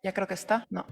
Ya creo que está. No.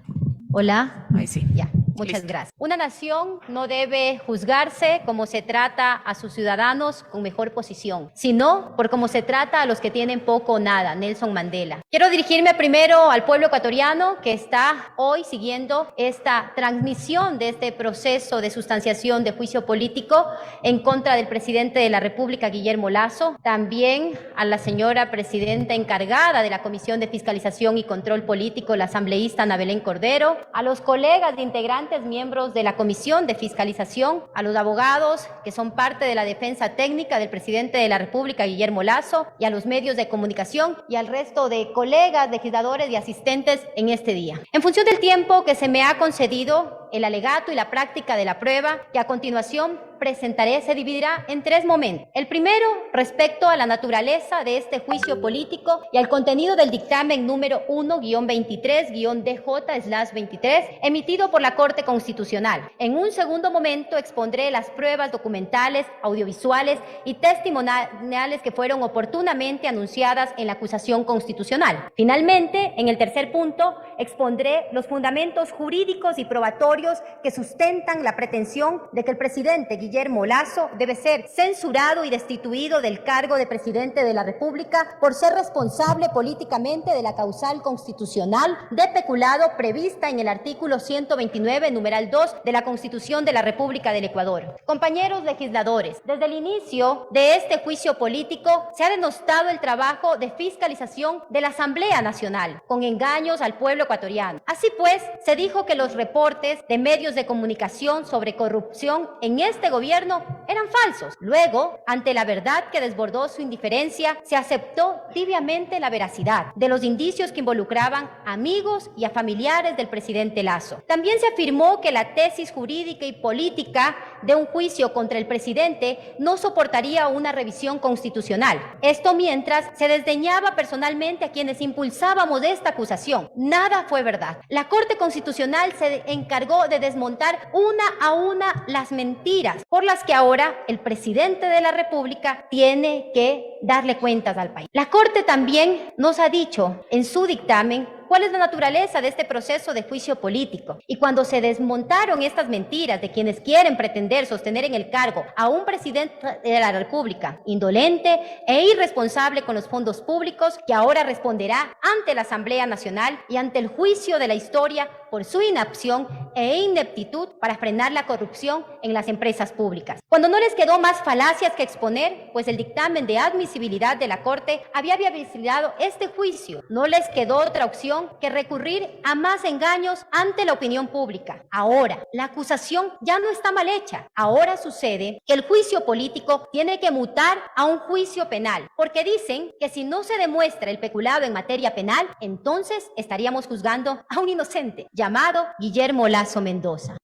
Hola. Ahí sí. Ya, muchas gracias. Una nación no debe juzgarse como se trata a sus ciudadanos con mejor posición, sino por cómo se trata a los que tienen poco o nada. Nelson Mandela. Quiero dirigirme primero al pueblo ecuatoriano que está hoy siguiendo esta transmisión de este proceso de sustanciación de juicio político en contra del presidente de la República, Guillermo Lasso. También a la señora presidenta encargada de la Comisión de Fiscalización y Control Político, la asambleísta Ana Belén Cordero, a los colegas de integrantes miembros de la Comisión de Fiscalización, a los abogados que son parte de la defensa técnica del presidente de la República, Guillermo Lasso, y a los medios de comunicación y al resto de colegas, legisladores y asistentes en este día. En función del tiempo que se me ha concedido, el alegato y la práctica de la prueba que a continuación presentaré se dividirá en tres momentos. El primero, respecto a la naturaleza de este juicio político y al contenido del dictamen número 1-23-DJ/23, emitido por la Corte Constitucional. En un segundo momento expondré las pruebas documentales, audiovisuales y testimoniales que fueron oportunamente anunciadas en la acusación constitucional. Finalmente, en el tercer punto, expondré los fundamentos jurídicos y probatorios que sustentan la pretensión de que el presidente Guillermo Lasso debe ser censurado y destituido del cargo de presidente de la República por ser responsable políticamente de la causal constitucional de peculado prevista en el artículo 129, numeral 2 de la Constitución de la República del Ecuador. Compañeros legisladores, desde el inicio de este juicio político se ha denostado el trabajo de fiscalización de la Asamblea Nacional con engaños al pueblo ecuatoriano. Así pues, se dijo que los reportes de medios de comunicación sobre corrupción en este gobierno eran falsos. Luego, ante la verdad que desbordó su indiferencia, se aceptó tibiamente la veracidad de los indicios que involucraban amigos y a familiares del presidente Lasso. También se afirmó que la tesis jurídica y política de un juicio contra el presidente no soportaría una revisión constitucional. Esto mientras se desdeñaba personalmente a quienes impulsábamos esta acusación. Nada fue verdad. La Corte Constitucional se encargó de desmontar una a una las mentiras por las que ahora el presidente de la República tiene que darle cuentas al país. La Corte también nos ha dicho en su dictamen cuál es la naturaleza de este proceso de juicio político. Y cuando se desmontaron estas mentiras de quienes quieren pretender sostener en el cargo a un presidente de la República indolente e irresponsable con los fondos públicos, que ahora responderá ante la Asamblea Nacional y ante el juicio de la historia por su inacción e ineptitud para frenar la corrupción en las empresas públicas. Cuando no les quedó más falacias que exponer, pues el dictamen de admisibilidad de la Corte había viabilizado este juicio, no les quedó otra opción que recurrir a más engaños ante la opinión pública. Ahora, la acusación ya no está mal hecha. Ahora sucede que el juicio político tiene que mutar a un juicio penal, porque dicen que si no se demuestra el peculado en materia penal, entonces estaríamos juzgando a un inocente llamado Guillermo Lasso Mendoza.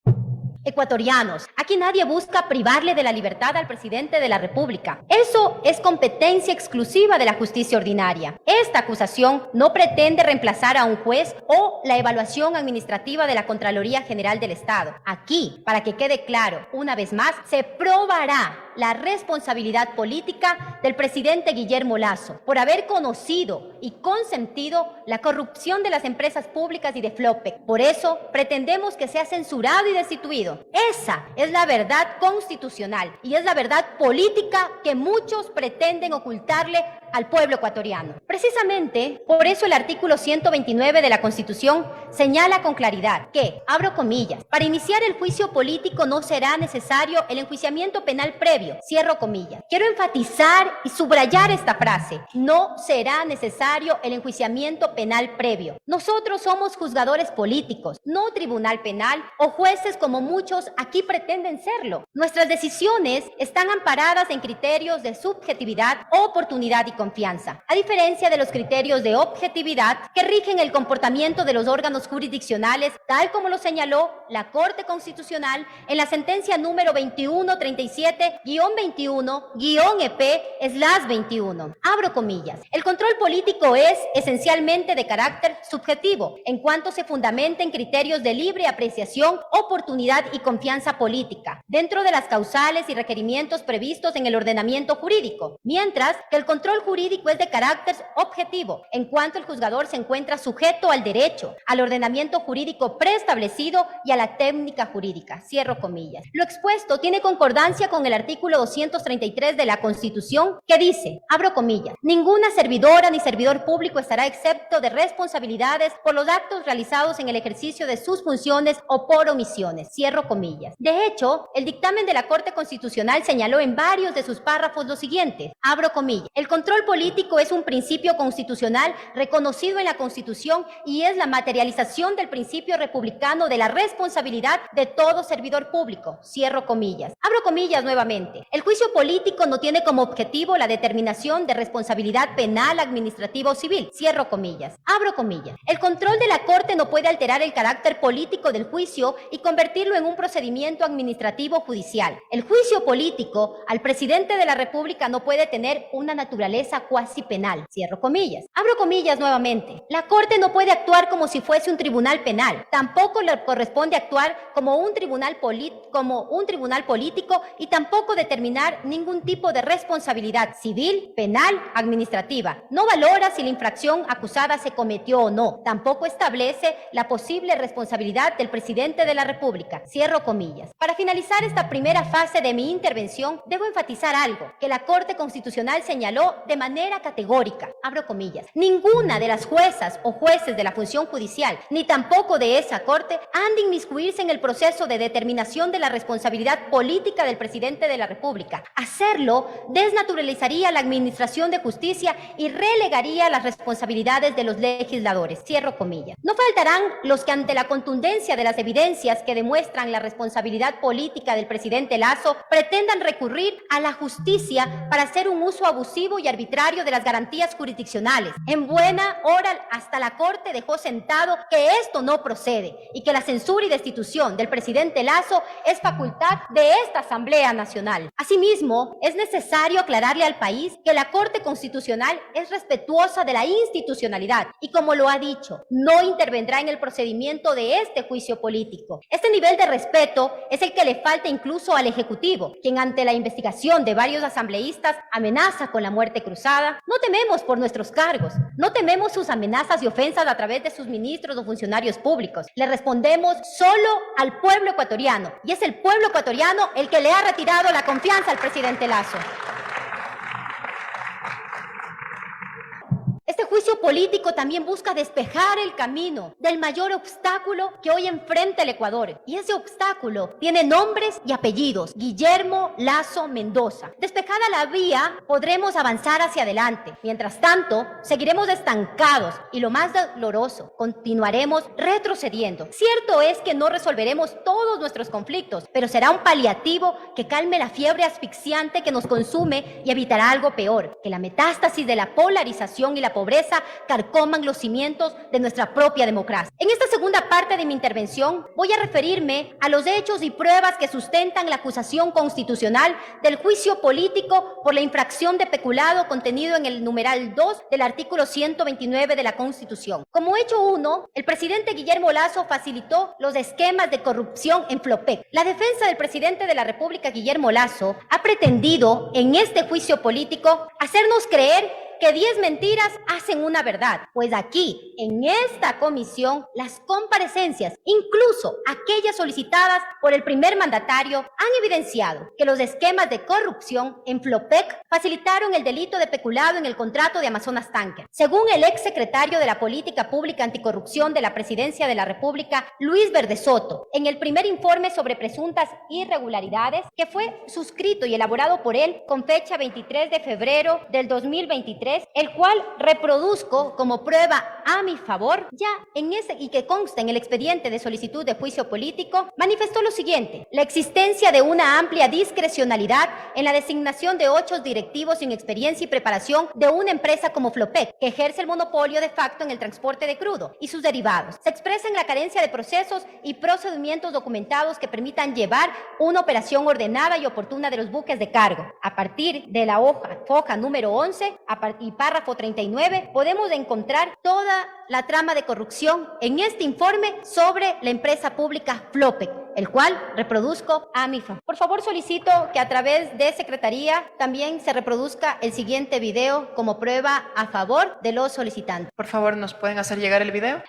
Ecuatorianos, aquí nadie busca privarle de la libertad al presidente de la República. Eso es competencia exclusiva de la justicia ordinaria. Esta acusación no pretende reemplazar a un juez o la evaluación administrativa de la Contraloría General del Estado. Aquí, para que quede claro, una vez más, se probará la responsabilidad política del presidente Guillermo Lasso por haber conocido y consentido la corrupción de las empresas públicas y de Flopec. Por eso pretendemos que sea censurado y destituido. Esa es la verdad constitucional y es la verdad política que muchos pretenden ocultarle al pueblo ecuatoriano. Precisamente por eso el artículo 129 de la Constitución señala con claridad que, abro comillas, para iniciar el juicio político no será necesario el enjuiciamiento penal previo, cierro comillas. Quiero enfatizar y subrayar esta frase: no será necesario el enjuiciamiento penal previo. Nosotros somos juzgadores políticos, no tribunal penal o jueces como muchos aquí pretenden serlo. Nuestras decisiones están amparadas en criterios de subjetividad, oportunidad y confianza, a diferencia de los criterios de objetividad que rigen el comportamiento de los órganos jurisdiccionales, tal como lo señaló la Corte Constitucional en la sentencia número 2137-21-EP/21. Abro comillas. El control político es esencialmente de carácter subjetivo, en cuanto se fundamenta en criterios de libre apreciación, oportunidad y confianza política, dentro de las causales y requerimientos previstos en el ordenamiento jurídico, mientras que el control jurídico es de carácter objetivo, en cuanto el juzgador se encuentra sujeto al derecho, al ordenamiento jurídico preestablecido y a la técnica jurídica. Cierro comillas. Lo expuesto tiene concordancia con el artículo 233 de la Constitución, que dice, abro comillas, ninguna servidora ni servidor público estará excepto de responsabilidades por los actos realizados en el ejercicio de sus funciones o por omisiones. Cierro comillas. De hecho, el dictamen de la Corte Constitucional señaló en varios de sus párrafos lo siguiente, abro comillas, el control político es un principio constitucional reconocido en la Constitución y es la materialización del principio republicano de la responsabilidad de todo servidor público. Cierro comillas. Abro comillas nuevamente. El juicio político no tiene como objetivo la determinación de responsabilidad penal, administrativa o civil. Cierro comillas. Abro comillas. El control de la Corte no puede alterar el carácter político del juicio y convertirlo en un procedimiento administrativo judicial. El juicio político al presidente de la República no puede tener una naturaleza cuasi penal. Cierro comillas. Abro comillas nuevamente. La Corte no puede actuar como si fuese un tribunal penal. Tampoco le corresponde actuar como un tribunal político y tampoco determinar ningún tipo de responsabilidad civil, penal, administrativa. No valora si la infracción acusada se cometió o no. Tampoco establece la posible responsabilidad del presidente de la República. Cierro comillas. Para finalizar esta primera fase de mi intervención, debo enfatizar algo que la Corte Constitucional señaló de manera categórica. Abro comillas. Ninguna de las juezas o jueces de la función judicial, ni tampoco de esa Corte, han de inmiscuirse en el proceso de determinación de la responsabilidad política del presidente de la República. Hacerlo desnaturalizaría la administración de justicia y relegaría las responsabilidades de los legisladores. Cierro comillas. No faltarán los que ante la contundencia de las evidencias que demuestran la responsabilidad política del presidente Lasso pretendan recurrir a la justicia para hacer un uso abusivo y arbitrario de las garantías jurisdiccionales. En buena hora hasta la Corte dejó sentado que esto no procede y que la censura y destitución del presidente Lasso es facultad de esta Asamblea Nacional. Asimismo, es necesario aclararle al país que la Corte Constitucional es respetuosa de la institucionalidad y, como lo ha dicho, no intervendrá en el procedimiento de este juicio político. Este nivel de respeto es el que le falta incluso al Ejecutivo, quien ante la investigación de varios asambleístas amenaza con la muerte cruzada. No tememos por nuestros cargos, no tememos sus amenazas y ofensas a través de sus ministros o funcionarios públicos. Le respondemos solo al pueblo ecuatoriano, y es el pueblo ecuatoriano el que le ha retirado la confianza al presidente Lasso. Este juicio político también busca despejar el camino del mayor obstáculo que hoy enfrenta el Ecuador. Y ese obstáculo tiene nombres y apellidos: Guillermo Lasso Mendoza. Despejada la vía, podremos avanzar hacia adelante. Mientras tanto, seguiremos estancados y, lo más doloroso, continuaremos retrocediendo. Cierto es que no resolveremos todos nuestros conflictos, pero será un paliativo que calme la fiebre asfixiante que nos consume y evitará algo peor: que la metástasis de la polarización y la pobreza carcoman los cimientos de nuestra propia democracia. En esta segunda parte de mi intervención voy a referirme a los hechos y pruebas que sustentan la acusación constitucional del juicio político por la infracción de peculado contenido en el numeral 2 del artículo 129 de la Constitución. Como hecho 1, el presidente Guillermo Lasso facilitó los esquemas de corrupción en Flopec. La defensa del presidente de la República, Guillermo Lasso, ha pretendido en este juicio político hacernos creer que 10 mentiras hacen una verdad, pues aquí, en esta comisión, las comparecencias, incluso aquellas solicitadas por el primer mandatario, han evidenciado que los esquemas de corrupción en Flopec facilitaron el delito de peculado en el contrato de Amazonas Tanker. Según el exsecretario de la Política Pública Anticorrupción de la Presidencia de la República, Luis Verde Soto, en el primer informe sobre presuntas irregularidades, que fue suscrito y elaborado por él con fecha 23 de febrero del 2023, el cual reproduzco como prueba a mi favor, y que consta en el expediente de solicitud de juicio político, manifestó lo siguiente: la existencia de una amplia discrecionalidad en la designación de 8 directivos sin experiencia y preparación de una empresa como Flopec, que ejerce el monopolio de facto en el transporte de crudo y sus derivados. Se expresa en la carencia de procesos y procedimientos documentados que permitan llevar una operación ordenada y oportuna de los buques de cargo. A partir de la hoja número 11, y párrafo 39, podemos encontrar toda la trama de corrupción en este informe sobre la empresa pública Flopec, el cual reproduzco a mi favor. Por favor, solicito que a través de Secretaría también se reproduzca el siguiente video como prueba a favor de los solicitantes. Por favor, ¿nos pueden hacer llegar el video?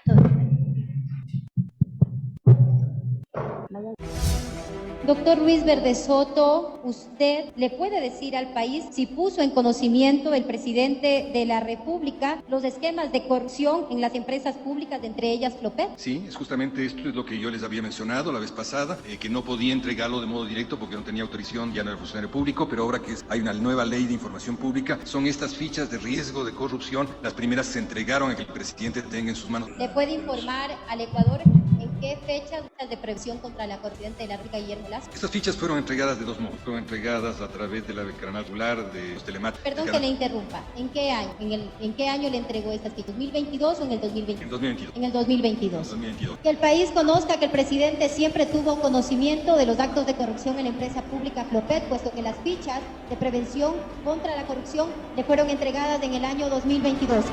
Doctor Luis Verde Soto, ¿usted le puede decir al país si puso en conocimiento el presidente de la República los esquemas de corrupción en las empresas públicas, entre ellas Flopec? Sí, es justamente esto es lo que yo les había mencionado la vez pasada, que no podía entregarlo de modo directo porque no tenía autorización, ya no era funcionario público, pero ahora que hay una nueva ley de información pública, son estas fichas de riesgo de corrupción, las primeras se entregaron a que el presidente tenga en sus manos. ¿Le puede informar al Ecuador en qué fechas de prevención contra la corrupción de la República, Guillermo Lasso? Estas fichas fueron entregadas de dos modos, fueron entregadas a través de la canal regular de los telemáticos. Perdón que le interrumpa, ¿en qué año? ¿En qué año le entregó estas fichas? ¿2022 o en el 2022? En 2022. En el 2022. 2022. Que el país conozca que el presidente siempre tuvo conocimiento de los actos de corrupción en la empresa pública Flopec, puesto que las fichas de prevención contra la corrupción le fueron entregadas en el año 2022.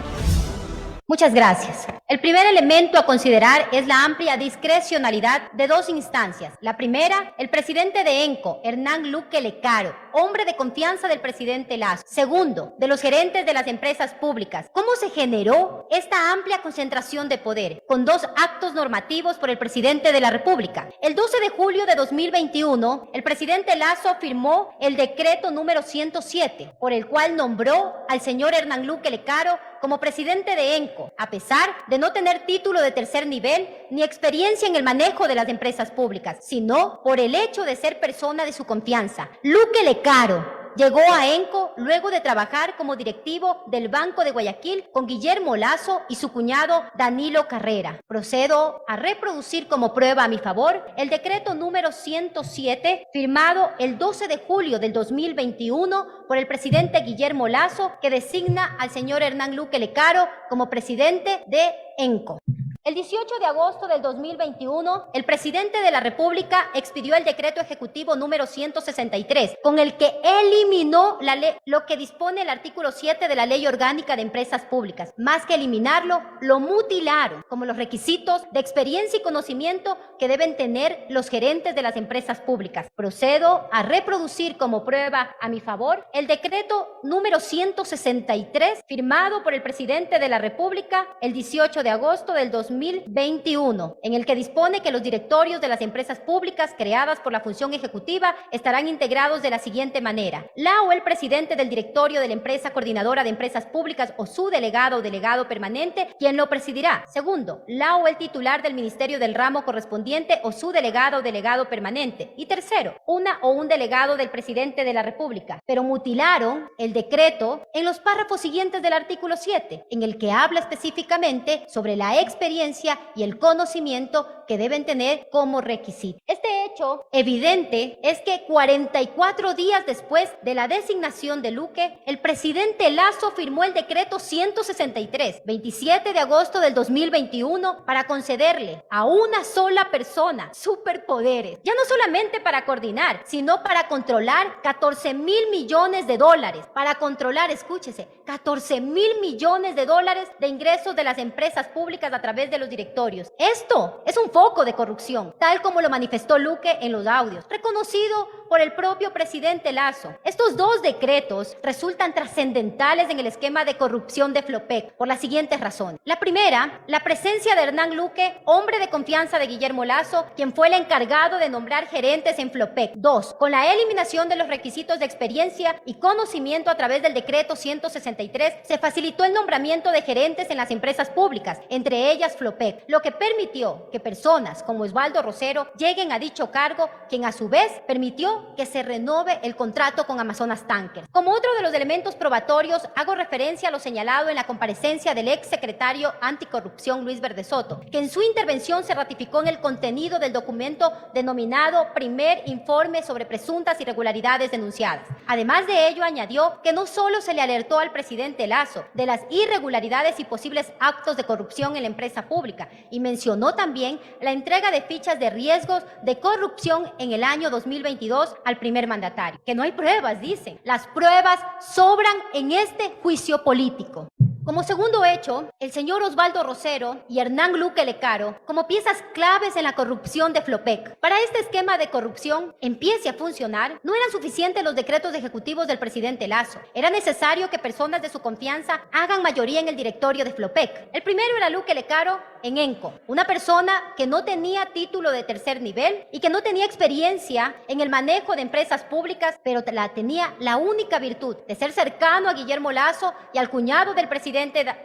Muchas gracias. El primer elemento a considerar es la amplia discrecionalidad de dos instancias. La primera, el presidente de ENCO, Hernán Luque Lecaro, hombre de confianza del presidente Lasso. Segundo, de los gerentes de las empresas públicas. ¿Cómo se generó esta amplia concentración de poder? Con dos actos normativos por el presidente de la República. El 12 de julio de 2021, el presidente Lasso firmó el decreto número 107, por el cual nombró al señor Hernán Luque Lecaro como presidente de ENCO, a pesar de no tener título de tercer nivel ni experiencia en el manejo de las empresas públicas, sino por el hecho de ser persona de su confianza. Luque Lecaro llegó a ENCO luego de trabajar como directivo del Banco de Guayaquil con Guillermo Lasso y su cuñado Danilo Carrera. Procedo a reproducir como prueba a mi favor el decreto número 107 firmado el 12 de julio del 2021 por el presidente Guillermo Lasso, que designa al señor Hernán Luque Lecaro como presidente de ENCO. El 18 de agosto del 2021, el presidente de la República expidió el decreto ejecutivo número 163, con el que eliminó lo que dispone el artículo 7 de la Ley Orgánica de Empresas Públicas. Más que eliminarlo, lo mutilaron, como los requisitos de experiencia y conocimiento que deben tener los gerentes de las empresas públicas. Procedo a reproducir como prueba a mi favor el decreto número 163, firmado por el presidente de la República el 18 de agosto del 2021, en el que dispone que los directorios de las empresas públicas creadas por la función ejecutiva estarán integrados de la siguiente manera: la o el presidente del directorio de la empresa coordinadora de empresas públicas o su delegado o delegado permanente, quien lo presidirá. Segundo, la o el titular del ministerio del ramo correspondiente o su delegado o delegado permanente. Y tercero, una o un delegado del presidente de la República. Pero mutilaron el decreto en los párrafos siguientes del artículo 7, en el que habla específicamente sobre la experiencia y el conocimiento que deben tener como requisito. Este hecho evidente es que 44 días después de la designación de Luque, el presidente Lasso firmó el decreto 163, 27 de agosto del 2021, para concederle a una sola persona superpoderes, ya no solamente para coordinar, sino para controlar 14,000 millones de dólares, para controlar, escúchese, 14,000 millones de dólares de ingresos de las empresas públicas a través de los directorios. Esto es un foco de corrupción, tal como lo manifestó Luque en los audios, reconocido por el propio presidente Lasso. Estos dos decretos resultan trascendentales en el esquema de corrupción de Flopec por las siguientes razones. La primera, la presencia de Hernán Luque, hombre de confianza de Guillermo Lasso, quien fue el encargado de nombrar gerentes en Flopec. Dos, con la eliminación de los requisitos de experiencia y conocimiento a través del decreto 163, se facilitó el nombramiento de gerentes en las empresas públicas, entre ellas Flopec, lo que permitió que personas como Osvaldo Rosero lleguen a dicho cargo, quien a su vez permitió que se renove el contrato con Amazonas Tankers. Como otro de los elementos probatorios, hago referencia a lo señalado en la comparecencia del ex secretario anticorrupción Luis Verde Soto, que en su intervención se ratificó en el contenido del documento denominado Primer Informe sobre presuntas irregularidades denunciadas. Además de ello, añadió que no solo se le alertó al presidente Lasso de las irregularidades y posibles actos de corrupción en la empresa empresa pública y mencionó también la entrega de fichas de riesgos de corrupción en el año 2022 al primer mandatario. Que no hay pruebas, dicen. Las pruebas sobran en este juicio político. Como segundo hecho, el señor Osvaldo Rosero y Hernán Luque Lecaro como piezas claves en la corrupción de Flopec. Para este esquema de corrupción empiece a funcionar, no eran suficientes los decretos ejecutivos del presidente Lasso. Era necesario que personas de su confianza hagan mayoría en el directorio de Flopec. El primero era Luque Lecaro en ENCO, una persona que no tenía título de tercer nivel y que no tenía experiencia en el manejo de empresas públicas, pero tenía la única virtud de ser cercano a Guillermo Lasso y al cuñado del presidente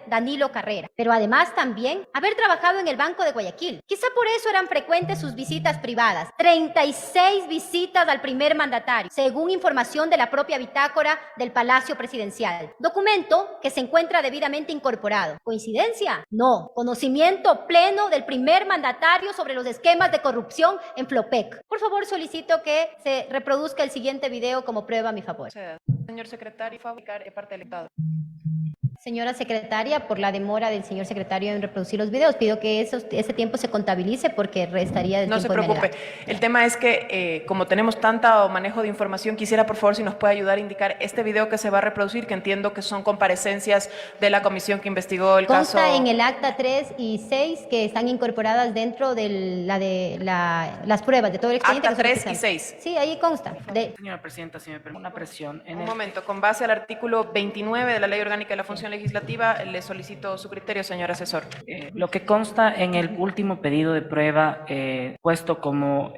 Danilo Carrera, pero además también haber trabajado en el Banco de Guayaquil. Quizá por eso eran frecuentes sus visitas privadas, 36 visitas al primer mandatario, según información de la propia bitácora del Palacio Presidencial, documento que se encuentra debidamente incorporado. ¿Coincidencia? No. Conocimiento pleno del primer mandatario sobre los esquemas de corrupción en Flopec. Por favor, solicito que se reproduzca el siguiente video como prueba a mi favor. Señor secretario, fabricar parte del Estado. Señora secretaria, por la demora del señor secretario en reproducir los videos, pido que ese tiempo se contabilice porque restaría del No se tiempo de mi preocupe. alegato. El tema es que como tenemos tanto manejo de información, quisiera por favor si nos puede ayudar a indicar este video que se va a reproducir, que entiendo que son comparecencias de la comisión que investigó el caso. Consta en el acta 3 y 6 que están incorporadas dentro de las pruebas de todo el expediente. Acta que son 3 y 6. Sí, ahí consta. Señora Presidenta, si me permite una presión. Un momento, con base al artículo 29 de la Ley Orgánica de la Función Legislativa, le solicito su criterio, señor asesor. Lo que consta en el último pedido de prueba puesto como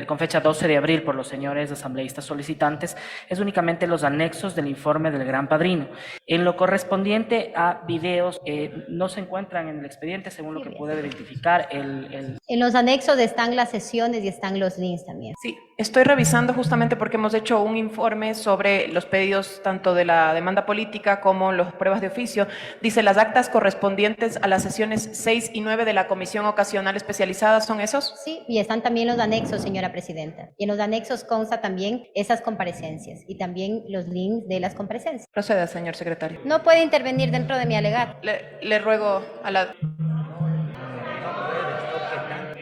con fecha 12 de abril por los señores asambleístas solicitantes es únicamente los anexos del informe del Gran Padrino. En lo correspondiente a videos no se encuentran en el expediente según lo que pude identificar. En los anexos están las sesiones y están los links también. Sí, estoy revisando justamente porque hemos hecho un informe sobre los pedidos tanto de la demanda política como las pruebas de oficio. Dice, las actas correspondientes a las sesiones 6 y 9 de la Comisión Ocasional Especializada, ¿son esos? Sí, y están también los anexos, señora presidenta. Y en los anexos consta también esas comparecencias y también los links de las comparecencias. Proceda, señor secretario. No puede intervenir dentro de mi alegato. Le ruego a la...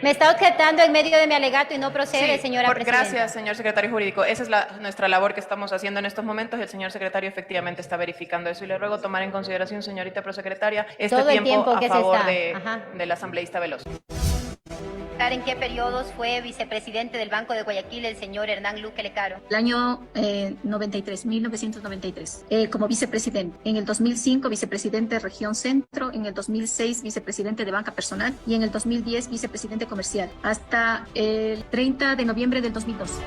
Me está objetando en medio de mi alegato y no procede, Sí, señora presidenta. Gracias, señor secretario jurídico. Esa es nuestra labor que estamos haciendo en estos momentos. El señor secretario efectivamente está verificando eso y le ruego tomar en consideración, señorita prosecretaria, este Todo el tiempo a que se favor está. del asambleísta Veloz. ¿En qué periodos fue vicepresidente del Banco de Guayaquil el señor Hernán Luque Lecaro? El año 1993, como vicepresidente. En el 2005, vicepresidente de Región Centro. En el 2006, vicepresidente de Banca Personal. Y en el 2010, vicepresidente comercial. Hasta el 30 de noviembre del 2012.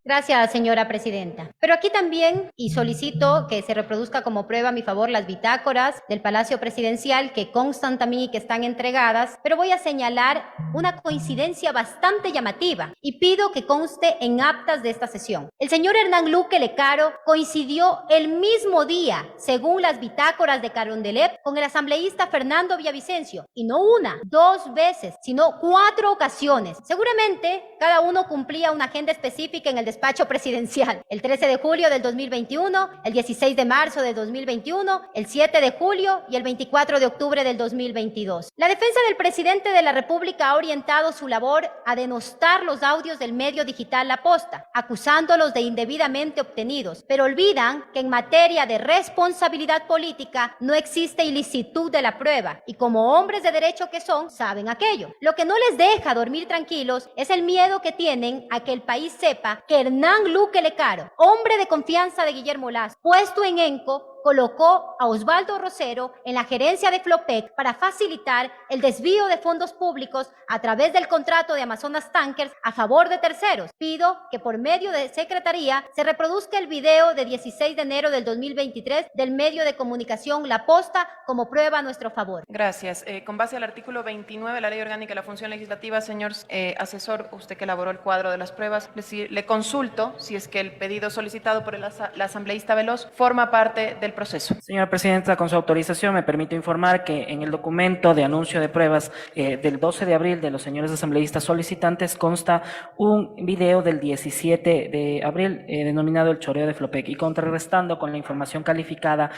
Gracias, señora presidenta. Pero aquí también, y solicito que se reproduzca como prueba a mi favor las bitácoras del Palacio Presidencial que constan también y que están entregadas, pero voy a señalar una coincidencia bastante llamativa y pido que conste en actas de esta sesión. El señor Hernán Luque Lecaro coincidió el mismo día, según las bitácoras de Carondelet, con el asambleísta Fernando Villavicencio, y no una, 2 veces, sino 4 ocasiones. Seguramente cada uno cumplía una agenda específica en el despacho presidencial. El 13 de julio del 2021, el 16 de marzo del 2021, el 7 de julio y el 24 de octubre del 2022. La defensa del presidente de la República ha orientado su labor a denostar los audios del medio digital La Posta, acusándolos de indebidamente obtenidos, pero olvidan que en materia de responsabilidad política no existe ilicitud de la prueba y como hombres de derecho que son, saben aquello. Lo que no les deja dormir tranquilos es el miedo que tienen a que el país sepa que Hernán Luque Lecaro, hombre de confianza de Guillermo Lasso, puesto en ENCO, colocó a Osvaldo Rosero en la gerencia de Flopec para facilitar el desvío de fondos públicos a través del contrato de Amazonas Tankers a favor de terceros. Pido que por medio de Secretaría se reproduzca el video de 16 de enero del 2023 del medio de comunicación La Posta como prueba a nuestro favor. Gracias. Con base al artículo 29 de la Ley Orgánica de la Función Legislativa, señor asesor, usted que elaboró el cuadro de las pruebas, le consulto si es que el pedido solicitado por la asambleísta Veloz forma parte del proceso. Señora Presidenta, con su autorización me permito informar que en el documento de anuncio de pruebas del 12 de abril de los señores asambleístas solicitantes consta un video del 17 de abril denominado el choreo de Flopec, y contrarrestando con la información calificada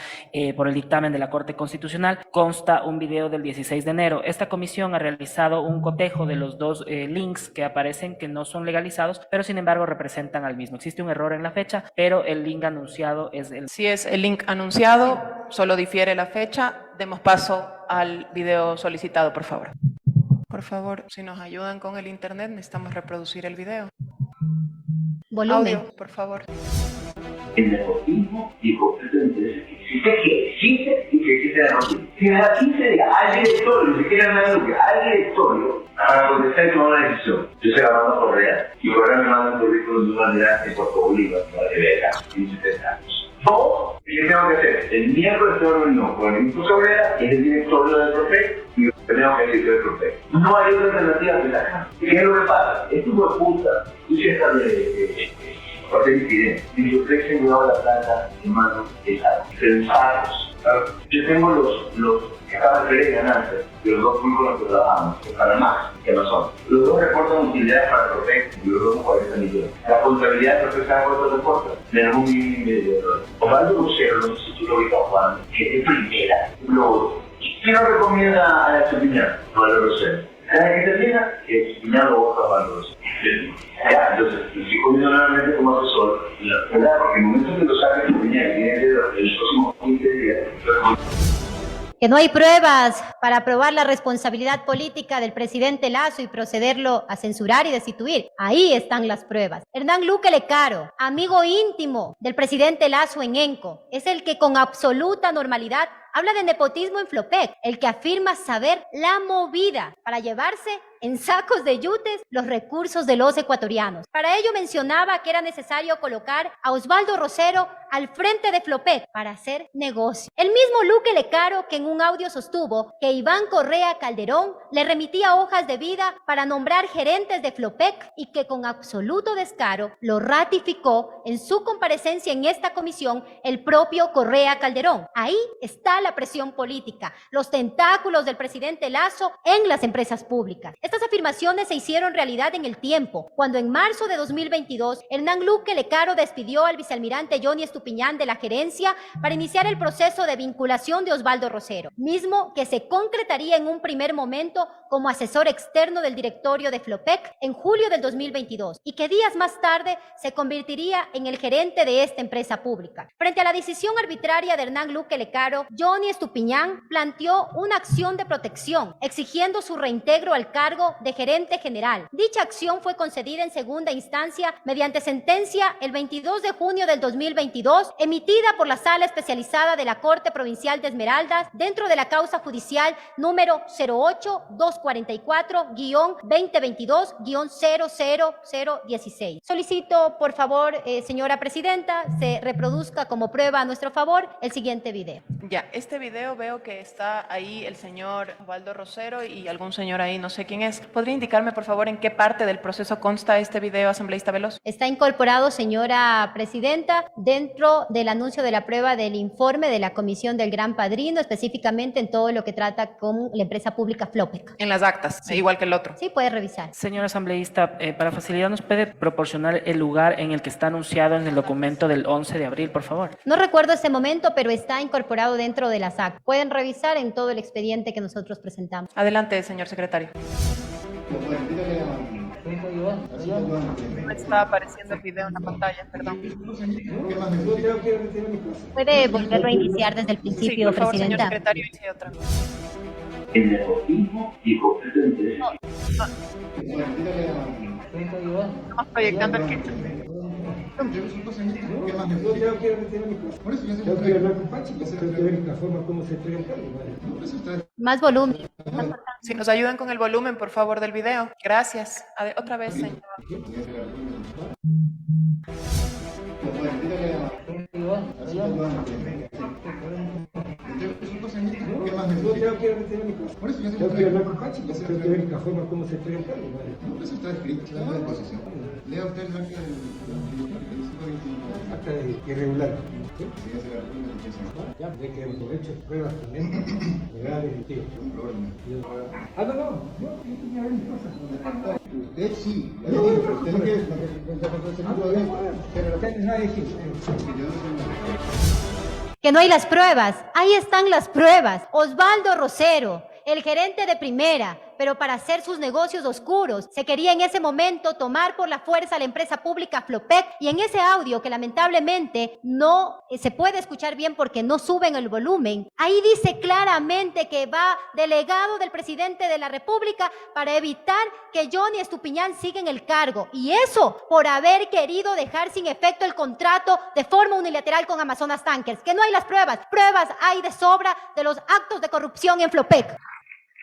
por el dictamen de la Corte Constitucional consta un video del 16 de enero. Esta comisión ha realizado un cotejo de los dos links que aparecen, que no son legalizados, pero sin embargo representan al mismo. Existe un error en la fecha, pero el link anunciado es el... Si es el link anunciado, solo difiere la fecha. Demos paso al video solicitado, por favor. Por favor, si nos ayudan con el internet, necesitamos reproducir el video. Volumen. Audio, por favor. El nepotismo y el conflicto de intereses que existe y que existe en la noticia. Si a las 15 días al directorio, si quieren hablar de al directorio, para contestar y tomar una decisión, yo se la mando a Correa, y Correa me manda un currículum de una unidad en Puerto Bolívar, que va de beca, tiene 70 años. O, ¿qué tengo que hacer? El miércoles tengo reunión con el ministro Cabrera, que es el directorio del PROFEC, y yo tengo que decir del PROFEC. No hay otra alternativa que la. ¿Qué es lo que pasa? Este tipo de puta, tú sí estás parte disidente. Si yo creo que se me da la plata, hermano, es algo. Pensados. Yo tengo los que acaban de ver ganancias de los dos grupos con los que trabajamos, que para más, que no son. Los dos reportan utilidades para el PROFEC y los dos son 40 millones. La contabilidad del PROFEC, ¿sabe cuánto reporta? Menos $1,5 millones. Osvaldo Lucero, no sé si tú lo viste, Juan, que es primera. ¿Quién lo recomienda a la Estupiñán? Osvaldo Lucero. Cada vez que termina, que Estupiñán lo vota a Osvaldo Lucero. Ya, entonces, estoy comiendo nuevamente como asesor, ¿verdad? Porque en el momento que lo saque Estupiñán, que viene de los próximos 15 días, Que no hay pruebas para probar la responsabilidad política del presidente Lasso y procederlo a censurar y destituir. Ahí están las pruebas. Hernán Luque Lecaro, amigo íntimo del presidente Lasso en ENCO, es el que con absoluta normalidad habla de nepotismo en Flopec, el que afirma saber la movida para llevarse en sacos de yutes los recursos de los ecuatorianos. Para ello mencionaba que era necesario colocar a Osvaldo Rosero al frente de Flopec para hacer negocio. El mismo Luque Lecaro, que en un audio sostuvo que Iván Correa Calderón le remitía hojas de vida para nombrar gerentes de Flopec y que con absoluto descaro lo ratificó en su comparecencia en esta comisión el propio Correa Calderón. Ahí está la presión política, los tentáculos del presidente Lasso en las empresas públicas. Estas afirmaciones se hicieron realidad en el tiempo, cuando en marzo de 2022, Hernán Luque Lecaro despidió al vicealmirante Johnny Estupiñán de la gerencia para iniciar el proceso de vinculación de Osvaldo Rosero, mismo que se concretaría en un primer momento como asesor externo del directorio de Flopec en julio del 2022 y que días más tarde se convertiría en el gerente de esta empresa pública. Frente a la decisión arbitraria de Hernán Luque Lecaro, Johnny Estupiñán planteó una acción de protección, exigiendo su reintegro al cargo de gerente general. Dicha acción fue concedida en segunda instancia mediante sentencia el 22 de junio del 2022, emitida por la Sala Especializada de la Corte Provincial de Esmeraldas dentro de la causa judicial número 08244-2022-00016. Solicito, por favor, señora Presidenta, se reproduzca como prueba a nuestro favor el siguiente video. Ya, este video veo que está ahí el señor Osvaldo Rosero y algún señor ahí, no sé quién es. ¿Podría indicarme, por favor, en qué parte del proceso consta este video, asambleísta Veloz? Está incorporado, señora Presidenta, dentro del anuncio de la prueba del informe de la Comisión del Gran Padrino, específicamente en todo lo que trata con la empresa pública Flopec. En las actas, Sí. igual que el otro. Sí, puede revisar. Señor asambleísta, para facilidad, ¿nos puede proporcionar el lugar en el que está anunciado en el documento del 11 de abril, por favor? No recuerdo ese momento, pero está incorporado dentro de las actas. Pueden revisar en todo el expediente que nosotros presentamos. Adelante, señor secretario. No está apareciendo el video en la pantalla, perdón. ¿Puede volverlo a iniciar desde el Sí, principio, por favor, señor Presidenta? secretario, inicie otra. el nepotismo y el conflicto de intereses. Estamos proyectando el que... Más volumen. Si nos ayudan con el volumen, por favor, del video. Gracias. Otra vez, señor. Yo quiero retirar mi cosa. Por eso yo Yo quiero hablar con Pachi, yo quiero tener la forma como se entrega el cargo. No, eso está escrito, está en la posición. Lea usted el acta del Acta irregular. Sí, esa es la reunión. Ya, de que hemos hecho pruebas también legales y tío. Un problema. No, yo tenía mis cosas. Usted sí, ya le digo, pero usted no quiere, pero lo que Ustedes no hay que Que no hay las pruebas. Ahí están las pruebas. Osvaldo Rosero, el gerente de Primera, pero para hacer sus negocios oscuros, se quería en ese momento tomar por la fuerza la empresa pública Flopec, y en ese audio que lamentablemente no se puede escuchar bien porque no suben el volumen, ahí dice claramente que va delegado del presidente de la República para evitar que Johnny Estupiñán siga en el cargo, y eso por haber querido dejar sin efecto el contrato de forma unilateral con Amazonas Tankers. Que no hay las pruebas. Pruebas hay de sobra de los actos de corrupción en Flopec.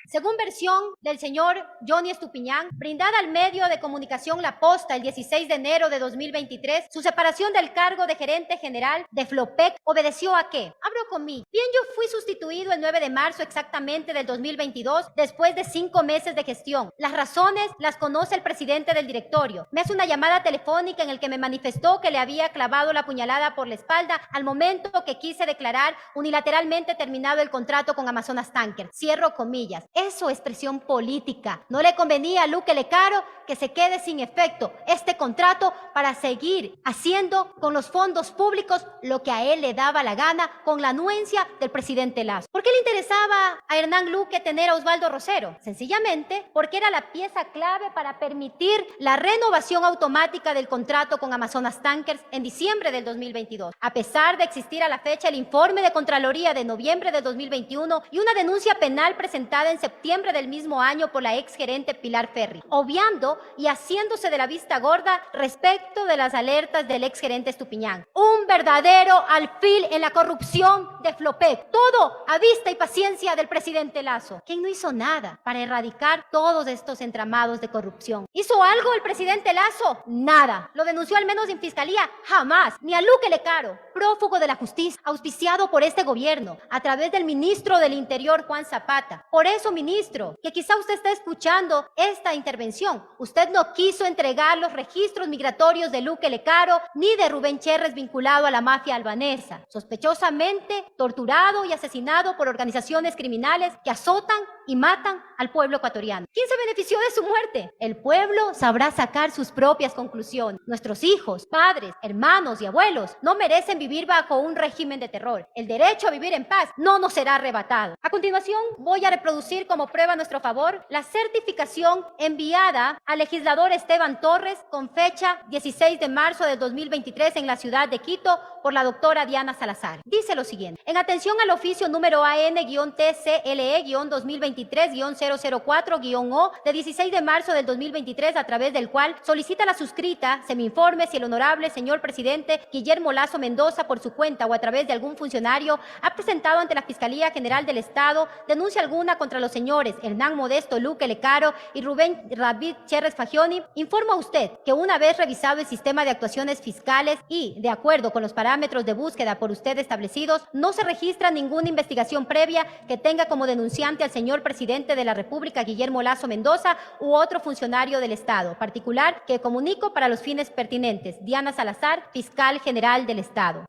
Según versión del señor Johnny Estupiñán, brindada al medio de comunicación La Posta el 16 de enero de 2023, su separación del cargo de gerente general de Flopec obedeció a ¿qué? Abro comillas. Bien, yo fui sustituido el 9 de marzo exactamente del 2022, después de 5 meses de gestión. Las razones las conoce el presidente del directorio. Me hace una llamada telefónica en el que me manifestó que le había clavado la puñalada por la espalda al momento que quise declarar unilateralmente terminado el contrato con Amazonas Tankers. Cierro comillas. Eso es presión política. No le convenía a Luque Lecaro que se quede sin efecto este contrato para seguir haciendo con los fondos públicos lo que a él le daba la gana con la anuencia del presidente Lasso. ¿Por qué le interesaba a Hernán Luque tener a Osvaldo Rosero? Sencillamente porque era la pieza clave para permitir la renovación automática del contrato con Amazonas Tankers en diciembre del 2022. A pesar de existir a la fecha el informe de Contraloría de noviembre del 2021 y una denuncia penal presentada en septiembre del mismo año por la exgerente Pilar Ferri, obviando y haciéndose de la vista gorda respecto de las alertas del exgerente Estupiñán. Un verdadero alfil en la corrupción de Flopec. Todo a vista y paciencia del presidente Lasso, quien no hizo nada para erradicar todos estos entramados de corrupción. ¿Hizo algo el presidente Lasso? Nada. ¿Lo denunció al menos en fiscalía? Jamás. Ni a Luque Lecaro, prófugo de la justicia, auspiciado por este gobierno a través del ministro del Interior, Juan Zapata. Por eso, ministro, que quizá usted está escuchando esta intervención, usted no quiso entregar los registros migratorios de Luque Lecaro ni de Rubén Cherres vinculado a la mafia albanesa, sospechosamente torturado y asesinado por organizaciones criminales que azotan y matan al pueblo ecuatoriano. ¿Quién se benefició de su muerte? El pueblo sabrá sacar sus propias conclusiones. Nuestros hijos, padres, hermanos y abuelos no merecen vivir bajo un régimen de terror. El derecho a vivir en paz no nos será arrebatado. A continuación, voy a reproducir como prueba a nuestro favor la certificación enviada al legislador Esteban Torres con fecha 16 de marzo de 2023 en la ciudad de Quito por la doctora Diana Salazar. Dice lo siguiente: en atención al oficio número AN-TCLE-2023-004-O de 16 de marzo del 2023, a través del cual solicita la suscrita se me informe si el honorable señor presidente Guillermo Lasso Mendoza, por su cuenta o a través de algún funcionario, ha presentado ante la Fiscalía General del Estado denuncia alguna contra los señores Hernán Modesto Luque Lecaro y Rubén David Cherres Fagioni. Informa usted que una vez revisado el sistema de actuaciones fiscales y de acuerdo con los parámetros de búsqueda por usted establecidos, no se registra ninguna investigación previa que tenga como denunciante al señor presidente de la República Guillermo Lasso Mendoza u otro funcionario del Estado particular que comunico para los fines pertinentes. Diana Salazar, Fiscal General del Estado.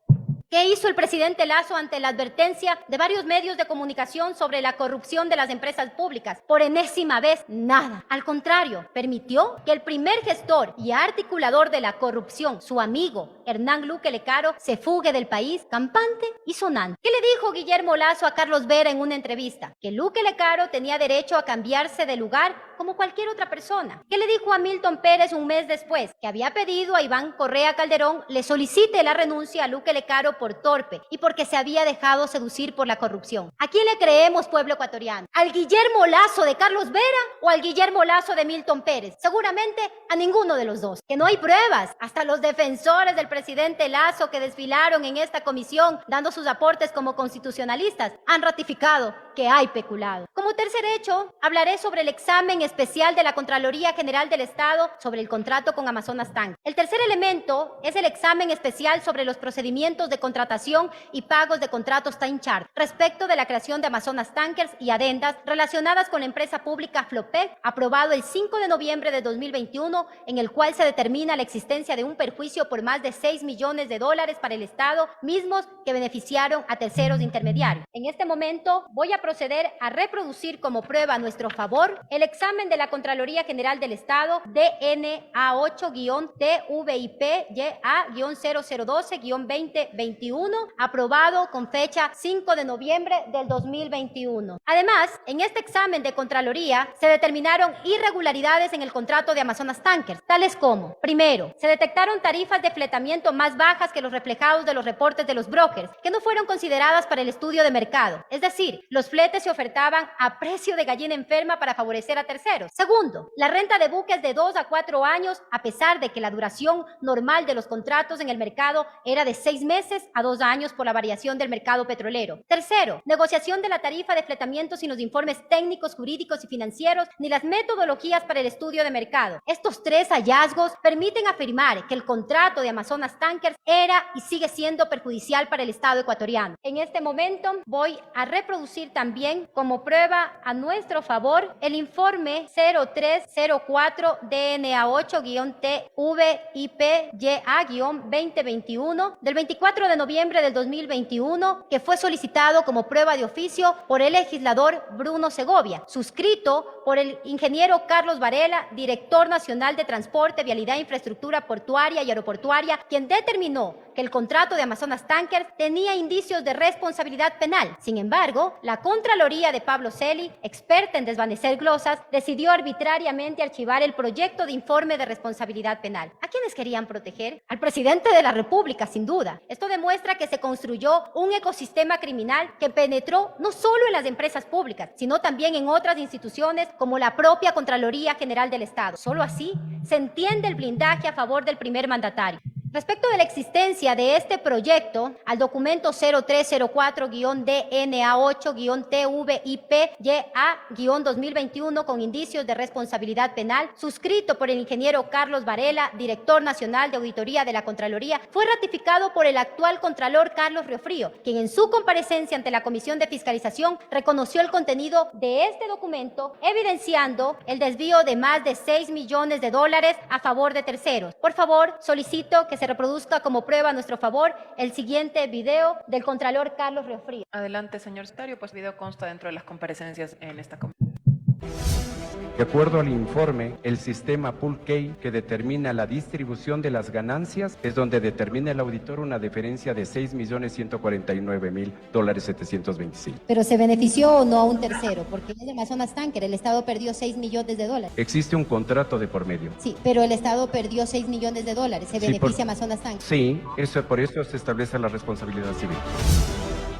¿Qué hizo el presidente Lasso ante la advertencia de varios medios de comunicación sobre la corrupción de las empresas públicas? Por enésima vez, nada. Al contrario, permitió que el primer gestor y articulador de la corrupción, su amigo Hernán Luque Lecaro, se fugue del país campante y sonante. ¿Qué le dijo Guillermo Lasso a Carlos Vera en una entrevista? Que Luque Lecaro tenía derecho a cambiarse de lugar como cualquier otra persona. ¿Qué le dijo a Milton Pérez un mes después? Que había pedido a Iván Correa Calderón le solicite la renuncia a Luque Lecaro por torpe y porque se había dejado seducir por la corrupción. ¿A quién le creemos, pueblo ecuatoriano? ¿Al Guillermo Lasso de Carlos Vera o al Guillermo Lasso de Milton Pérez? Seguramente a ninguno de los dos. Que no hay pruebas. Hasta los defensores del presidente Lasso que desfilaron en esta comisión dando sus aportes como constitucionalistas han ratificado que hay peculado. Como tercer hecho, hablaré sobre el examen especial de la Contraloría General del Estado sobre el contrato con Amazonas Tank. El tercer elemento es el examen especial sobre los procedimientos de contratación y pagos de contratos time chart respecto de la creación de Amazonas Tankers y adendas relacionadas con la empresa pública Flopec, aprobado el 5 de noviembre de 2021, en el cual se determina la existencia de un perjuicio por más de $6 millones para el Estado, mismos que beneficiaron a terceros intermediarios. En este momento voy a proceder a reproducir como prueba a nuestro favor el examen de la Contraloría General del Estado DNA8-TVIP-YA-0012-2021, aprobado con fecha 5 de noviembre del 2021. Además, en este examen de Contraloría se determinaron irregularidades en el contrato de Amazonas Tankers, tales como: primero, se detectaron tarifas de fletamiento más bajas que los reflejados de los reportes de los brokers, que no fueron consideradas para el estudio de mercado. Es decir, los fletes se ofertaban a precio de gallina enferma para favorecer a terceros. Segundo, la renta de buques de 2 a 4 años, a pesar de que la duración normal de los contratos en el mercado era de 6 meses a 2 años por la variación del mercado petrolero. Tercero, negociación de la tarifa de fletamiento sin los informes técnicos, jurídicos y financieros, ni las metodologías para el estudio de mercado. Estos 3 hallazgos permiten afirmar que el contrato de Amazonas Tankers era y sigue siendo perjudicial para el Estado ecuatoriano. En este momento voy a reproducir también como prueba a nuestro favor el informe 0304 DNA8-TVIP-YA-2021 del 24 de noviembre del 2021, que fue solicitado como prueba de oficio por el legislador Bruno Segovia, suscrito por el ingeniero Carlos Varela, director nacional de Transporte, Vialidad e Infraestructura Portuaria y Aeroportuaria, quien determinó que el contrato de Amazonas Tankers tenía indicios de responsabilidad penal. Sin embargo, la Contraloría de Pablo Celi, experta en desvanecer glosas, decidió arbitrariamente archivar el proyecto de informe de responsabilidad penal. ¿A quiénes querían proteger? Al presidente de la República, sin duda. Esto demuestra que se construyó un ecosistema criminal que penetró no solo en las empresas públicas, sino también en otras instituciones como la propia Contraloría General del Estado. Solo así se entiende el blindaje a favor del primer mandatario. Respecto de la existencia de este proyecto, al documento 0304-DNA8-TVIP-YA-2021 con indicios de responsabilidad penal, suscrito por el ingeniero Carlos Varela, director nacional de auditoría de la Contraloría, fue ratificado por el actual Contralor Carlos Riofrío, quien en su comparecencia ante la Comisión de Fiscalización reconoció el contenido de este documento, evidenciando el desvío de más de $6 millones a favor de terceros. Por favor, solicito que se reproduzca como prueba a nuestro favor el siguiente video del Contralor Carlos Riofrío. Adelante, señor secretario, pues video consta dentro de las comparecencias en esta comisión. De acuerdo al informe, el sistema Pool Key que determina la distribución de las ganancias es donde determina el auditor una diferencia de $6.149.725. Pero ¿se benefició o no a un tercero? Porque es de Amazonas Tanker, el Estado perdió $6 millones. Existe un contrato de por medio. Sí, pero el Estado perdió $6 millones. ¿Se beneficia Amazonas Tanker? Sí, por eso se establece la responsabilidad civil.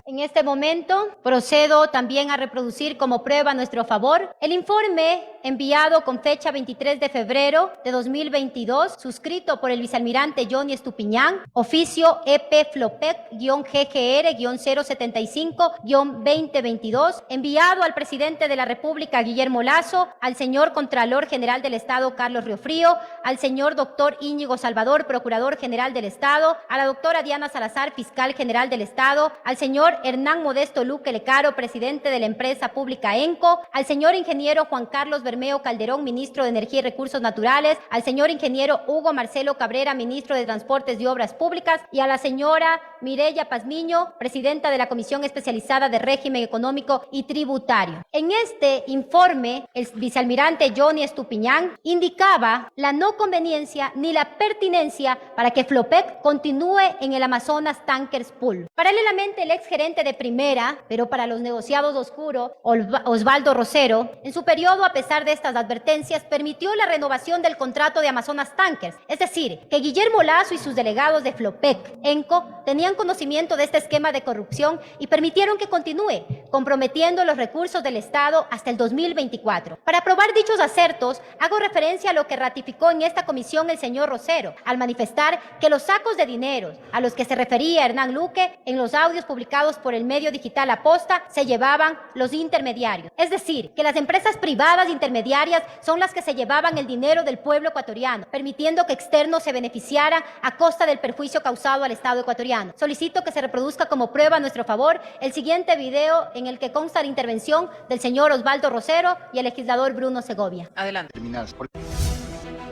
En este momento procedo también a reproducir como prueba a nuestro favor el informe enviado con fecha 23 de febrero de 2022, suscrito por el vicealmirante Johnny Estupiñán, oficio EP Flopec-GGR-075-2022, enviado al presidente de la República Guillermo Lasso, al señor Contralor General del Estado Carlos Riofrío, al señor doctor Íñigo Salvador, Procurador General del Estado, a la doctora Diana Salazar, Fiscal General del Estado, al señor Hernán Modesto Luque Lecaro, presidente de la empresa pública ENCO, al señor ingeniero Juan Carlos Bermeo Calderón, ministro de Energía y Recursos Naturales, al señor ingeniero Hugo Marcelo Cabrera, ministro de Transportes y Obras Públicas, y a la señora Mireya Pazmiño, presidenta de la Comisión Especializada de Régimen Económico y Tributario. En este informe, el vicealmirante Johnny Estupiñán indicaba la no conveniencia ni la pertinencia para que Flopec continúe en el Amazonas Tankers Pool. Paralelamente, el exgerente de primera, pero para los negociados oscuros, Osvaldo Rosero, en su periodo, a pesar de estas advertencias, permitió la renovación del contrato de Amazonas Tankers. Es decir, que Guillermo Lasso y sus delegados de Flopec, ENCO, tenían conocimiento de este esquema de corrupción y permitieron que continúe, comprometiendo los recursos del Estado hasta el 2024. Para probar dichos acertos, hago referencia a lo que ratificó en esta comisión el señor Rosero, al manifestar que los sacos de dinero a los que se refería Hernán Luque en los audios publicados por el medio digital Aposta se llevaban los intermediarios. Es decir, que las empresas privadas intermediarias son las que se llevaban el dinero del pueblo ecuatoriano, permitiendo que externos se beneficiaran a costa del perjuicio causado al Estado ecuatoriano. Solicito que se reproduzca como prueba a nuestro favor el siguiente video en el que consta la intervención del señor Osvaldo Rosero y el legislador Bruno Segovia. Adelante.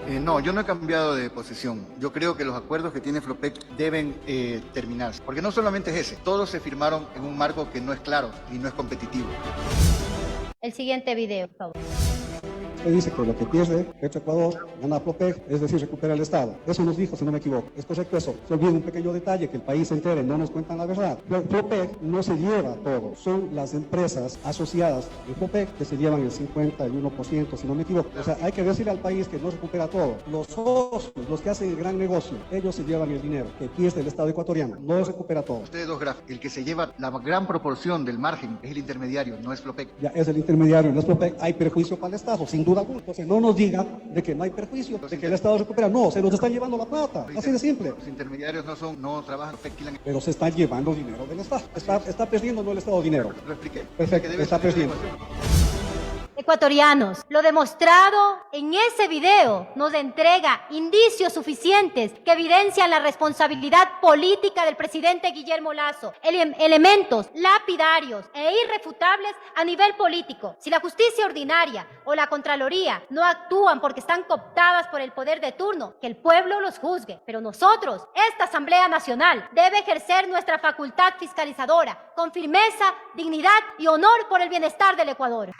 No, yo no he cambiado de posición. Yo creo que los acuerdos que tiene Flopec deben terminarse. Porque no solamente es ese, todos se firmaron en un marco que no es claro y no es competitivo. El siguiente video, por favor. Usted dice que lo que pierde Petroecuador gana Flopec, es decir, recupera el Estado. Eso nos dijo, si no me equivoco. ¿Es correcto eso? Se olvida un pequeño detalle, que el país se entere, no nos cuentan la verdad. Flopec no se lleva todo. Son las empresas asociadas de Flopec que se llevan el 51%, si no me equivoco. O sea, hay que decirle al país que no recupera todo. Los socios, los que hacen el gran negocio, ellos se llevan el dinero que pierde el Estado ecuatoriano. No recupera todo. Ustedes dos gráficos. El que se lleva la gran proporción del margen es el intermediario, no es Flopec. Ya es el intermediario, no es Flopec. Hay perjuicio para el Estado, sin duda. Entonces no nos digan de que no hay perjuicio, de que el Estado recupera. No, se nos están llevando la plata. Así de simple. Los intermediarios no trabajan, pero se están llevando dinero del Estado. Está perdiendo no el Estado dinero. Lo expliqué. Perfecto, está perdiendo. Ecuatorianos, lo demostrado en ese video nos entrega indicios suficientes que evidencian la responsabilidad política del presidente Guillermo Lasso, elementos lapidarios e irrefutables a nivel político. Si la justicia ordinaria o la Contraloría no actúan porque están cooptadas por el poder de turno, que el pueblo los juzgue. Pero nosotros, esta Asamblea Nacional, debe ejercer nuestra facultad fiscalizadora con firmeza, dignidad y honor por el bienestar del Ecuador.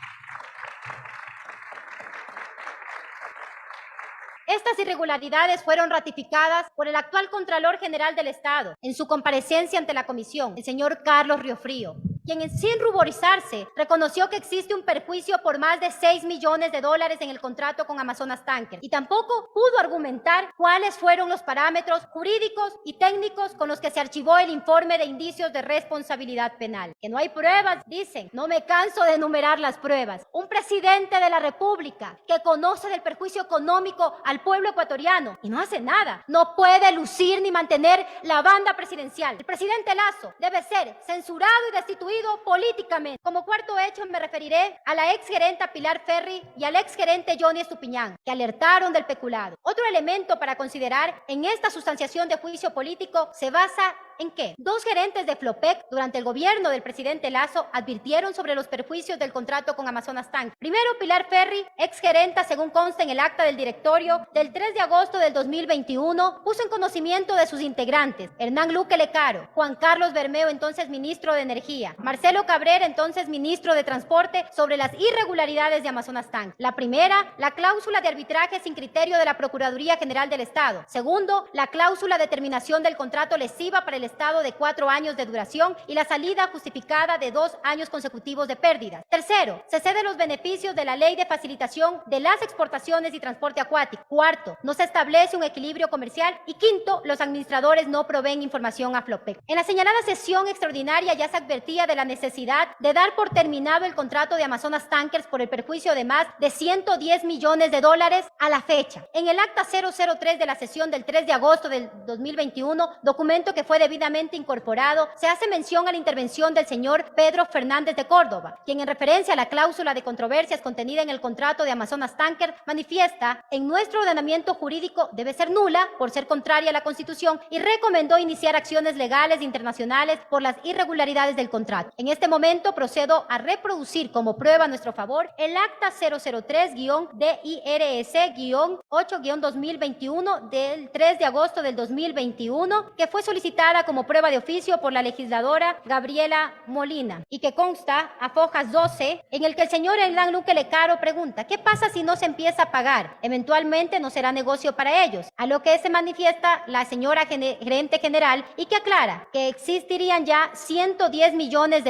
Estas irregularidades fueron ratificadas por el actual Contralor General del Estado en su comparecencia ante la comisión, el señor Carlos Riofrío, quien sin ruborizarse reconoció que existe un perjuicio por más de $6 millones en el contrato con Amazonas Tankers y tampoco pudo argumentar cuáles fueron los parámetros jurídicos y técnicos con los que se archivó el informe de indicios de responsabilidad penal. Que no hay pruebas, dicen. No me canso de enumerar las pruebas. Un presidente de la República que conoce del perjuicio económico al pueblo ecuatoriano y no hace nada, no puede lucir ni mantener la banda presidencial. El presidente Lasso debe ser censurado y destituido políticamente. Como cuarto hecho me referiré a la exgerenta Pilar Ferri y al exgerente Johnny Estupiñán, que alertaron del peculado. Otro elemento para considerar en esta sustanciación de juicio político se basa ¿en qué? Dos gerentes de Flopec durante el gobierno del presidente Lasso advirtieron sobre los perjuicios del contrato con Amazonas Tank. Primero, Pilar Ferri, exgerenta, según consta en el acta del directorio del 3 de agosto del 2021, puso en conocimiento de sus integrantes, Hernán Luque Lecaro, Juan Carlos Bermeo, entonces ministro de Energía, Marcelo Cabrera, entonces ministro de Transporte, sobre las irregularidades de Amazonas Tank. La primera, la cláusula de arbitraje sin criterio de la Procuraduría General del Estado. Segundo, la cláusula de terminación del contrato lesiva para el Estado de 4 años de duración y la salida justificada de 2 años consecutivos de pérdidas. Tercero, se cede los beneficios de la Ley de Facilitación de las Exportaciones y Transporte Acuático. Cuarto, no se establece un equilibrio comercial. Y quinto, los administradores no proveen información a Flopec. En la señalada sesión extraordinaria ya se advertía de la necesidad de dar por terminado el contrato de Amazonas Tankers por el perjuicio de más de $110 millones a la fecha. En el acta 003 de la sesión del 3 de agosto del 2021, documento que fue debidamente incorporado, se hace mención a la intervención del señor Pedro Fernández de Córdoba, quien en referencia a la cláusula de controversias contenida en el contrato de Amazonas Tanker manifiesta: en nuestro ordenamiento jurídico debe ser nula por ser contraria a la Constitución, y recomendó iniciar acciones legales internacionales por las irregularidades del contrato. En este momento procedo a reproducir como prueba a nuestro favor el acta 003-DIRS-8-2021 del 3 de agosto del 2021, que fue solicitada como prueba de oficio por la legisladora Gabriela Molina y que consta a fojas 12, en el que el señor Hernán Luque Lecaro pregunta: ¿qué pasa si no se empieza a pagar? Eventualmente no será negocio para ellos, a lo que se manifiesta la señora gerente general y que aclara que existirían ya $110 millones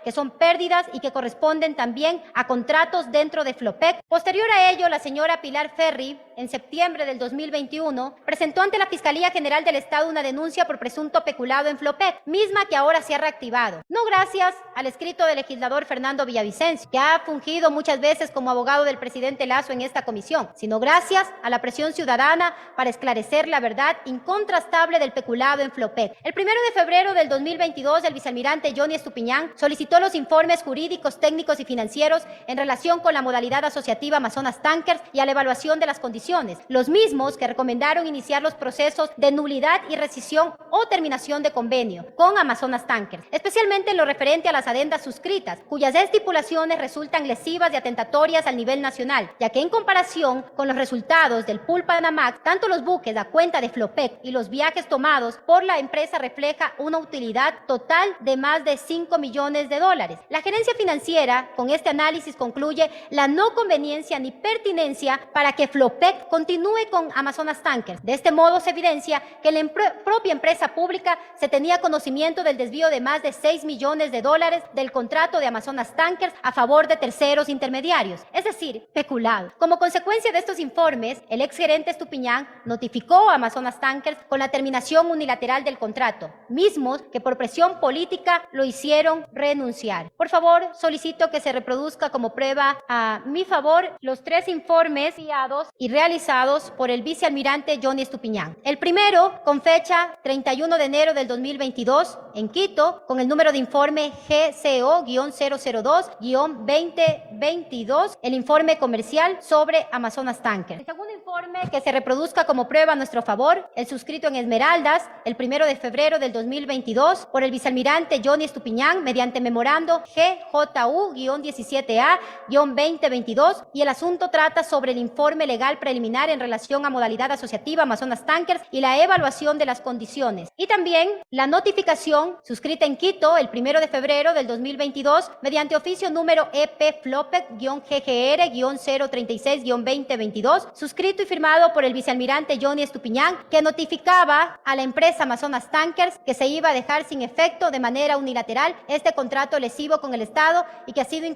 que son pérdidas y que corresponden también a contratos dentro de Flopec. Posterior a ello, la señora Pilar Ferri, en septiembre del 2021, presentó ante la Fiscalía General del Estado una denuncia por presunto peculado en Flopec, misma que ahora se ha reactivado. No gracias al escrito del legislador Fernando Villavicencio, que ha fungido muchas veces como abogado del presidente Lasso en esta comisión, sino gracias a la presión ciudadana para esclarecer la verdad incontrastable del peculado en Flopec. El 1 de febrero del 2022, el vicealmirante Johnny Estupiñán solicitó los informes jurídicos, técnicos y financieros en relación con la modalidad asociativa Amazonas Tankers y a la evaluación de las condiciones, los mismos que recomendaron iniciar los procesos de nulidad y rescisión o terminación de convenio con Amazonas Tankers, especialmente en lo referente a las adendas suscritas, cuyas estipulaciones resultan lesivas y atentatorias al nivel nacional, ya que en comparación con los resultados del pool Panamax, tanto los buques a cuenta de Flopec y los viajes tomados por la empresa refleja una utilidad total de más de 5 millones de dólares. La gerencia financiera con este análisis concluye la no conveniencia ni pertinencia para que Flopec continúe con Amazonas Tankers. De este modo se evidencia que la propia empresa pública se tenía conocimiento del desvío de más de 6 millones de dólares del contrato de Amazonas Tankers a favor de terceros intermediarios, es decir, peculado. Como consecuencia de estos informes, el exgerente Estupiñán notificó a Amazonas Tankers con la terminación unilateral del contrato, mismos que por presión política lo hicieron renunciar. Por favor, solicito que se reproduzca como prueba a mi favor los 3 informes enviados y realizados por el vicealmirante Johnny Estupiñán. El primero, con fecha 31 de enero del 2022, en Quito, con el número de informe GCO-002-2022, el informe comercial sobre Amazonas Tankers. El segundo informe, que se reproduzca como prueba a nuestro favor, el suscrito en Esmeraldas, el 1 de febrero del 2022, por el vicealmirante Johnny Estupiñán, mediante memorando GJU-17A-2022, y el asunto trata sobre el informe legal preliminar en relación a modalidad asociativa Amazonas Tankers y la evaluación de las condiciones. Y también la notificación suscrita en Quito el 1 de febrero del 2022 mediante oficio número EP Flopec-GGR-036-2022, suscrito y firmado por el vicealmirante Johnny Estupiñán, que notificaba a la empresa Amazonas Tankers que se iba a dejar sin efecto de manera unilateral este contrato lesivo con el Estado y que ha sido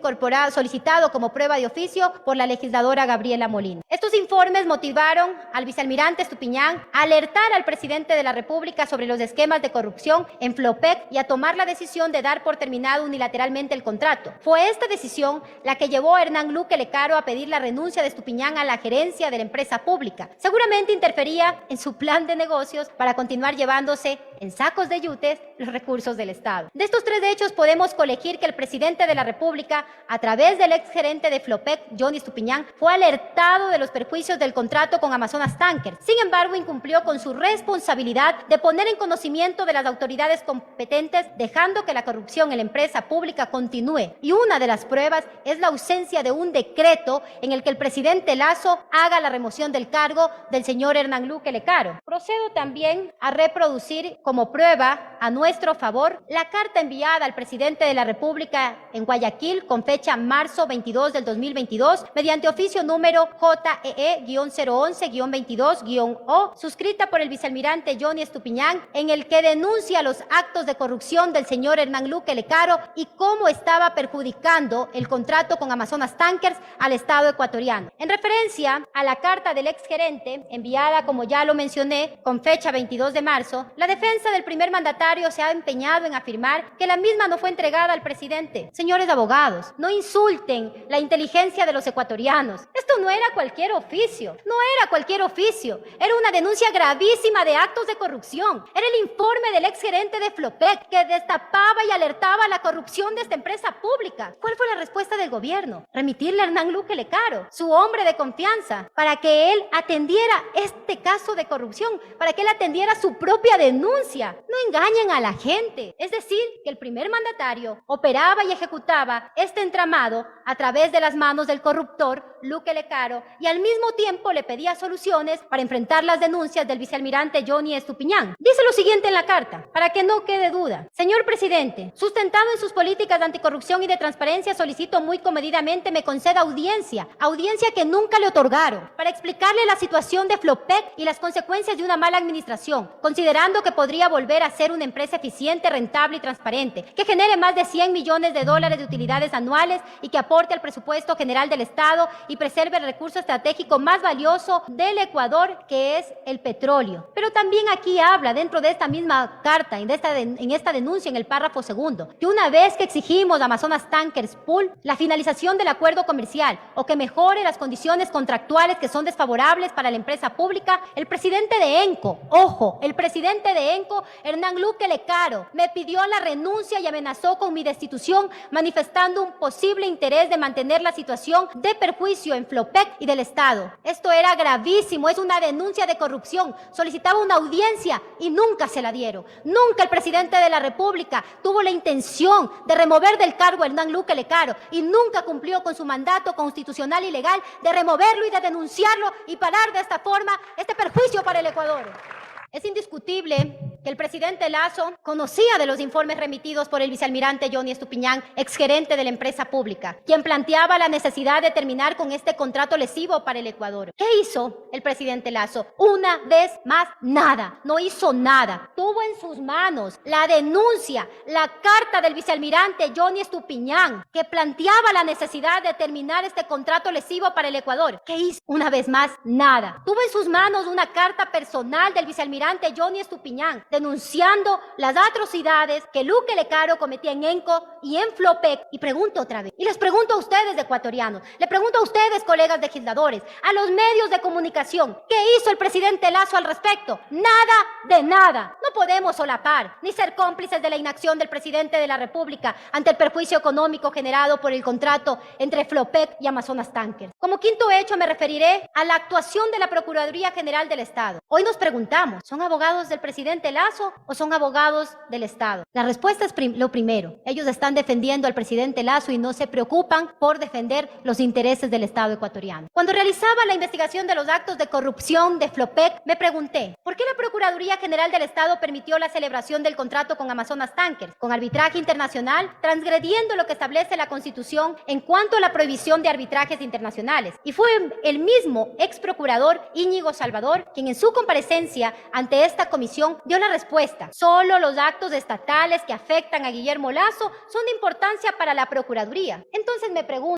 solicitado como prueba de oficio por la legisladora Gabriela Molina. Estos informes motivaron al vicealmirante Estupiñán a alertar al presidente de la República sobre los esquemas de corrupción en Flopec y a tomar la decisión de dar por terminado unilateralmente el contrato. Fue esta decisión la que llevó a Hernán Luque Lecaro a pedir la renuncia de Estupiñán a la gerencia de la empresa pública. Seguramente interfería en su plan de negocios para continuar llevándose en sacos de yutes los recursos del Estado. De estos 3 hechos podemos colegir que el presidente de la República, a través del exgerente de Flopec, Johnny Estupiñán, fue alertado de los perjuicios del contrato con Amazonas Tankers. Sin embargo, incumplió con su responsabilidad de poner en conocimiento de las autoridades competentes, dejando que la corrupción en la empresa pública continúe. Y una de las pruebas es la ausencia de un decreto en el que el presidente Lasso haga la remoción del cargo del señor Hernán Luque Lecaro. Procedo también a reproducir como prueba a nuestro favor la carta enviada al presidente de la República en Guayaquil con fecha marzo 22 del 2022 mediante oficio número JEE-011-22-O, suscrita por el vicealmirante Johnny Estupiñán, en el que denuncia los actos de corrupción del señor Hernán Luque Lecaro y cómo estaba perjudicando el contrato con Amazonas Tankers al Estado ecuatoriano. En referencia a la carta del exgerente enviada, como ya lo mencioné, con fecha 22 de marzo, la defensa del primer mandatario se ha empeñado en afirmar que la misma no fue entregada al presidente. Señores abogados, no insulten la inteligencia de los ecuatorianos. Esto no era cualquier oficio, era una denuncia gravísima de actos de corrupción. Era el informe del exgerente de Flopec que destapaba y alertaba la corrupción de esta empresa pública. ¿Cuál fue la respuesta del gobierno? Remitirle a Hernán Luque Lecaro, su hombre de confianza, para que él atendiera este caso de corrupción, para que él atendiera su propia denuncia. No engañen a la gente. Es decir, que el primer mandatario operaba y ejecutaba este entramado a través de las manos del corruptor Luque Lecaro y al mismo tiempo le pedía soluciones para enfrentar las denuncias del vicealmirante Johnny Estupiñán. Dice lo siguiente en la carta, para que no quede duda. Señor presidente, sustentado en sus políticas de anticorrupción y de transparencia, solicito muy comedidamente me conceda audiencia que nunca le otorgaron, para explicarle la situación de Flopec y las consecuencias de una mala administración, considerando que podría podría volver a ser una empresa eficiente, rentable y transparente, que genere más de $100 millones de utilidades anuales y que aporte al presupuesto general del Estado y preserve el recurso estratégico más valioso del Ecuador, que es el petróleo. Pero también aquí habla, dentro de esta misma carta, en esta denuncia, en el párrafo segundo, que una vez que exigimos a Amazonas Tankers Pool la finalización del acuerdo comercial o que mejore las condiciones contractuales que son desfavorables para la empresa pública, el presidente de ENCO, ojo, el presidente de ENCO, Hernán Luque Lecaro, me pidió la renuncia y amenazó con mi destitución, manifestando un posible interés de mantener la situación de perjuicio en Flopec y del Estado. Esto era gravísimo, es una denuncia de corrupción. Solicitaba una audiencia y nunca se la dieron. Nunca el presidente de la República tuvo la intención de remover del cargo a Hernán Luque Lecaro y nunca cumplió con su mandato constitucional y legal de removerlo y de denunciarlo y parar de esta forma este perjuicio para el Ecuador. Es indiscutible que el presidente Lasso conocía de los informes remitidos por el vicealmirante Johnny Estupiñán, exgerente de la empresa pública, quien planteaba la necesidad de terminar con este contrato lesivo para el Ecuador. ¿Qué hizo el presidente Lasso? Una vez más, nada. No hizo nada. Tuvo en sus manos la denuncia, la carta del vicealmirante Johnny Estupiñán, que planteaba la necesidad de terminar este contrato lesivo para el Ecuador. ¿Qué hizo? Una vez más, nada. Tuvo en sus manos una carta personal del vicealmirante Johnny Estupiñán, denunciando las atrocidades que Luque Lecaro cometía en ENCO y en Flopec. Y pregunto otra vez, y les pregunto a ustedes, ecuatorianos, le pregunto a ustedes, colegas legisladores, a los medios de comunicación, ¿qué hizo el presidente Lasso al respecto? Nada de nada. No podemos solapar ni ser cómplices de la inacción del presidente de la República ante el perjuicio económico generado por el contrato entre Flopec y Amazonas Tankers. Como quinto hecho me referiré a la actuación de la Procuraduría General del Estado. Hoy nos preguntamos, ¿son abogados del presidente Lasso o son abogados del Estado? La respuesta es lo primero. Ellos están defendiendo al presidente Lasso y no se preocupan por defender los intereses del Estado ecuatoriano. Cuando realizaba la investigación de los actos de corrupción de Flopec, me pregunté, ¿por qué la Procuraduría General del Estado permitió la celebración del contrato con Amazonas Tankers, con arbitraje internacional, transgrediendo lo que establece la Constitución en cuanto a la prohibición de arbitrajes internacionales? Y fue el mismo ex procurador Íñigo Salvador quien en su comparecencia ante esta comisión dio la respuesta. Solo los actos estatales que afectan a Guillermo Lasso son de importancia para la Procuraduría. Entonces me pregunto,